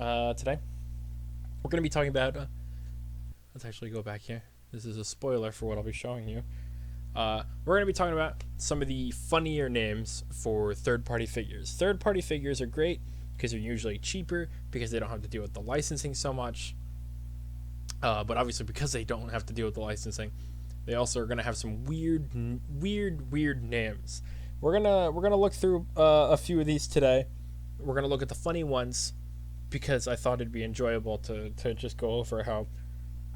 Today we're going to be talking about. Let's actually go back here. This is a spoiler for what I'll be showing you. We're going to be talking about some of the funnier names for third-party figures. Third-party figures are great because they're usually cheaper because they don't have to deal with the licensing so much. But obviously, because they don't have to deal with the licensing, they also are going to have some weird names. We're gonna look through a few of these today. We're gonna look at the funny ones because I thought it'd be enjoyable to just go over how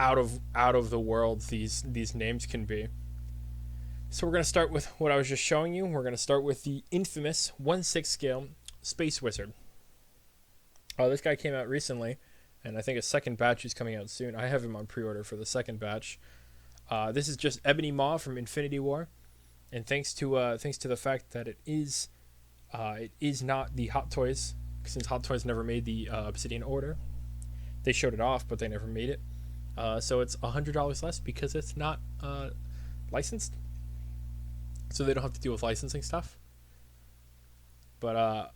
out of the world these names can be. So we're gonna start with what I was just showing you. We're gonna start with the infamous 1/6 scale Space Wizard. This guy came out recently, and I think a second batch is coming out soon. I have him on pre-order for the second batch. This is just Ebony Maw from Infinity War, and thanks to the fact that it is not the Hot Toys, since Hot Toys never made the Obsidian Order. They showed it off, but they never made it. So it's $100 less because it's not licensed, so they don't have to deal with licensing stuff. But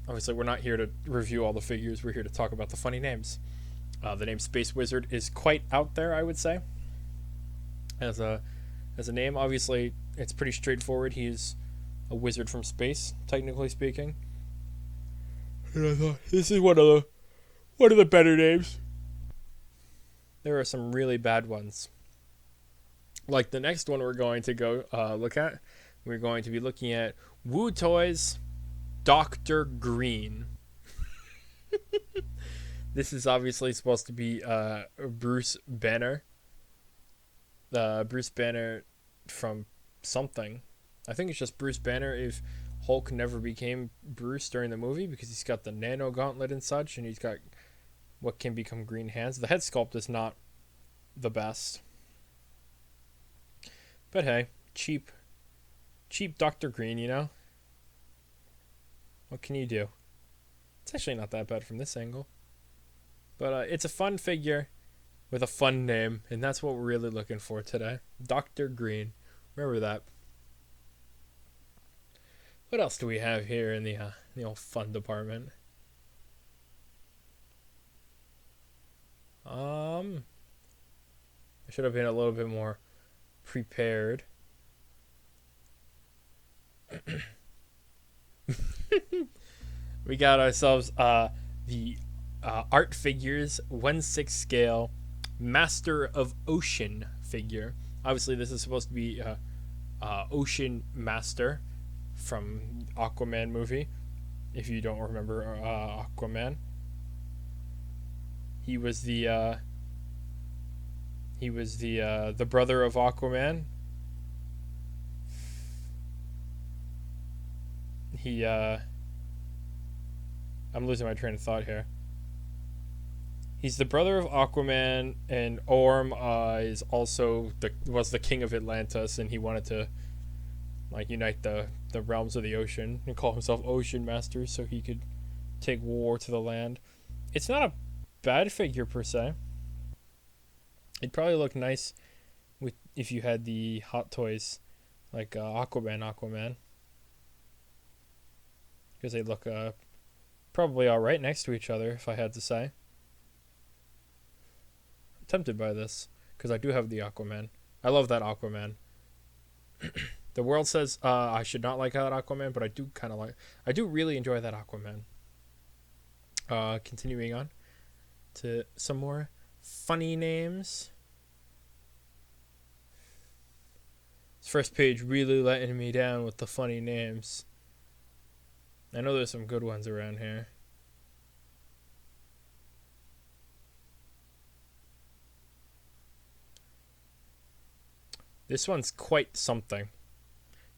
obviously, we're not here to review all the figures. We're here to talk about the funny names. The name Space Wizard is quite out there, I would say. As a name, obviously, it's pretty straightforward. He's a wizard from space, technically speaking. And I thought this is one of the better names. There are some really bad ones. Like the next one we're going to go look at. We're going to be looking at Woo Toys Dr. Green. This is obviously supposed to be Bruce Banner. Bruce Banner from something. I think it's just Bruce Banner if Hulk never became Bruce during the movie, because he's got the nano gauntlet and such, and he's got what can become green hands. The head sculpt is not the best. But hey, cheap Dr. Green, you know? What can you do? It's actually not that bad from this angle. But it's a fun figure with a fun name, and that's what we're really looking for today. Dr. Green. Remember that. What else do we have here in the old fun department? I should have been a little bit more prepared. We got ourselves the Art Figures 1/6 scale Master of Ocean figure. Obviously, this is supposed to be Ocean Master from Aquaman movie. If you don't remember Aquaman, he was the brother of Aquaman. I'm losing my train of thought here. He's the brother of Aquaman, and Orm is also was the king of Atlantis, and he wanted to unite the realms of the ocean and call himself Ocean Master so he could take war to the land. It's not a bad figure per se. It'd probably look nice if you had the Hot Toys like Aquaman, because they look probably all right next to each other, if I had to say. I'm tempted by this because I do have the Aquaman. I love that Aquaman. The world says I should not like that Aquaman, but I do really enjoy that Aquaman. Continuing on to some more funny names. This first page really letting me down with the funny names. I know there's some good ones around here. This one's quite something.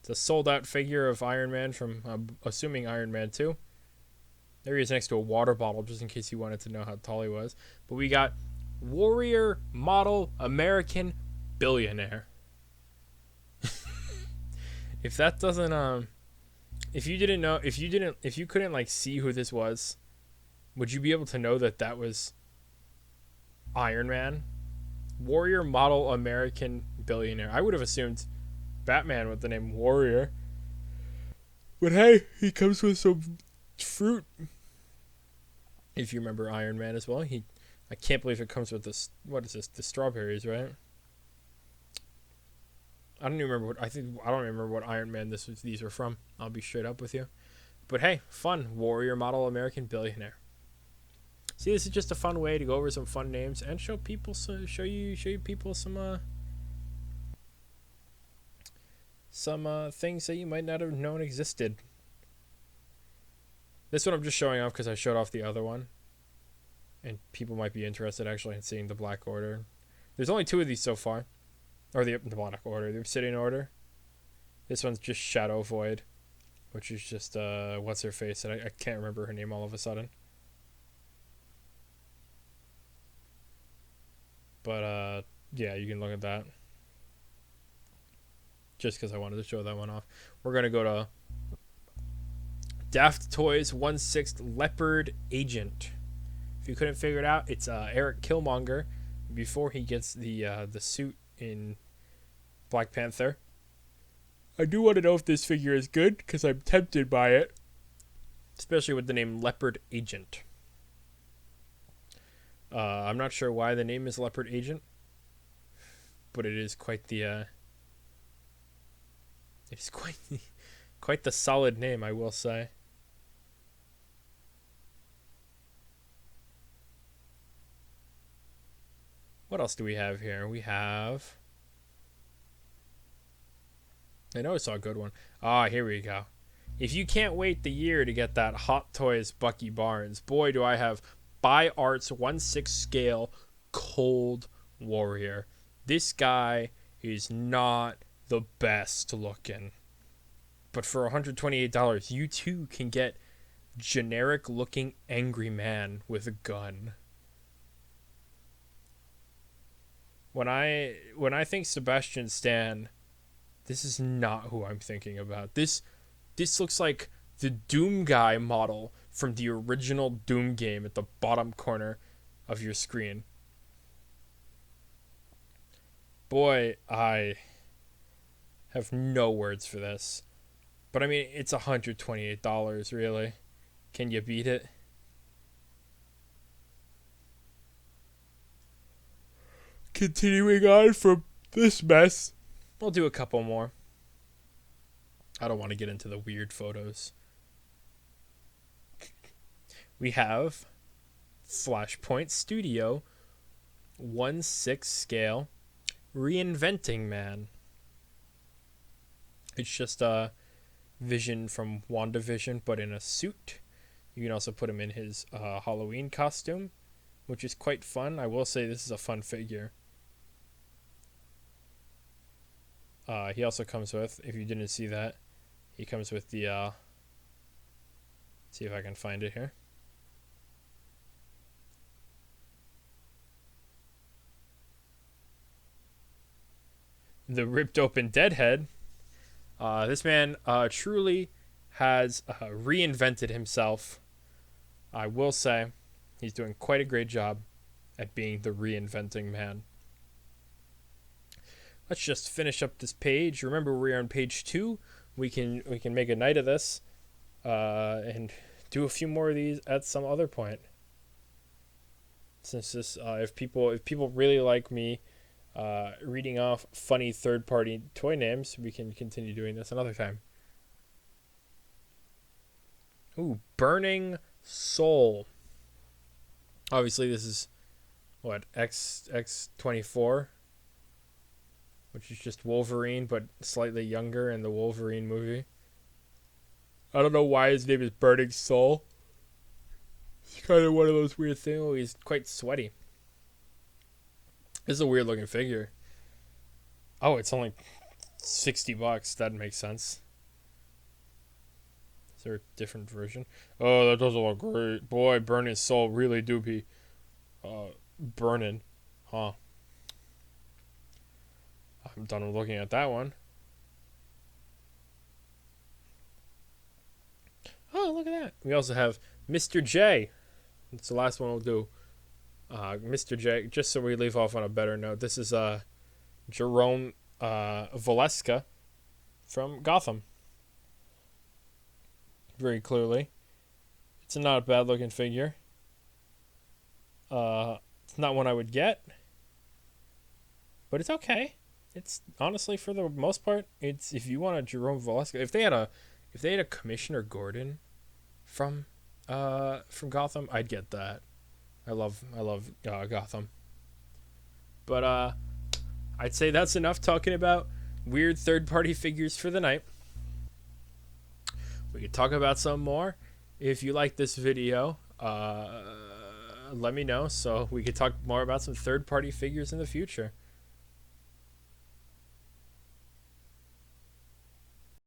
It's a sold-out figure of Iron Man from, assuming Iron Man 2. There he is next to a water bottle, just in case you wanted to know how tall he was. But we got Warrior Model American Billionaire. If that doesn't, if you couldn't see who this was, would you be able to know that was Iron Man? Warrior Model American Billionaire. I would have assumed Batman with the name Warrior. But hey, he comes with some fruit. If you remember Iron Man as well, I can't believe it comes with this. What is this? The strawberries, right? I don't even remember what I don't remember what Iron Man these were from. I'll be straight up with you. But hey, fun warrior model American billionaire. See, this is just a fun way to go over some fun names and show show you people some things that you might not have known existed. This one I'm just showing off because I showed off the other one, and people might be interested actually in seeing the Black Order. There's only 2 of these so far, or the Black Order, the Obsidian Order. This one's just Shadow Void, which is just what's her face, and I can't remember her name all of a sudden. But yeah, you can look at that. Just because I wanted to show that one off. We're going to go to Daft Toys 1/6 Leopard Agent. If you couldn't figure it out, it's Eric Killmonger before he gets the suit in Black Panther. I do want to know if this figure is good because I'm tempted by it, especially with the name Leopard Agent. I'm not sure why the name is Leopard Agent, but it is quite the it's quite the solid name, I will say. What else do we have here? We have, I know I saw a good one. Here we go. If you can't wait the year to get that Hot Toys Bucky Barnes, boy, do I have By Arts 1/6 scale Cold Warrior. This guy is not the best looking, but for $128, you too can get generic looking angry man with a gun. When I think Sebastian Stan, this is not who I'm thinking about. This looks like the Doom guy model from the original Doom game at the bottom corner of your screen. Boy, I have no words for this. But I mean, it's $128, really. Can you beat it? Continuing on from this mess, we'll do a couple more. I don't want to get into the weird photos. We have Flashpoint Studio 1/6 scale Reinventing Man. It's just a Vision from WandaVision, but in a suit. You can also put him in his Halloween costume, which is quite fun. I will say this is a fun figure. He also comes with, if you didn't see that, he comes with the, see if I can find it here. The ripped open Deadhead. This man truly has reinvented himself. I will say he's doing quite a great job at being the reinventing man. Let's just finish up this page. Remember, we're on page 2. We can make a night of this and do a few more of these at some other point. Since this, if people really like me reading off funny third-party toy names, we can continue doing this another time. Ooh, Burning Soul. Obviously, this is what, X24, which is just Wolverine, but slightly younger in the Wolverine movie. I don't know why his name is Burning Soul. It's kind of one of those weird things. Oh, he's quite sweaty. This is a weird looking figure. Oh, it's only $60. That makes sense. Is there a different version? Oh, that doesn't look great. Boy, Burning Soul really do be burning. Huh. I'm done with looking at that one. Oh, look at that. We also have Mr. J. That's the last one we'll do. Mr. J, just so we leave off on a better note, this is Jerome Valeska from Gotham. Very clearly. It's not a bad looking figure. It's not one I would get, but it's okay. It's honestly, for the most part, it's, if you want a Jerome Velasquez, if they had a Commissioner Gordon from Gotham, I'd get that. I love Gotham. But I'd say that's enough talking about weird third-party figures for the night. We could talk about some more. If you like this video, let me know so we could talk more about some third-party figures in the future.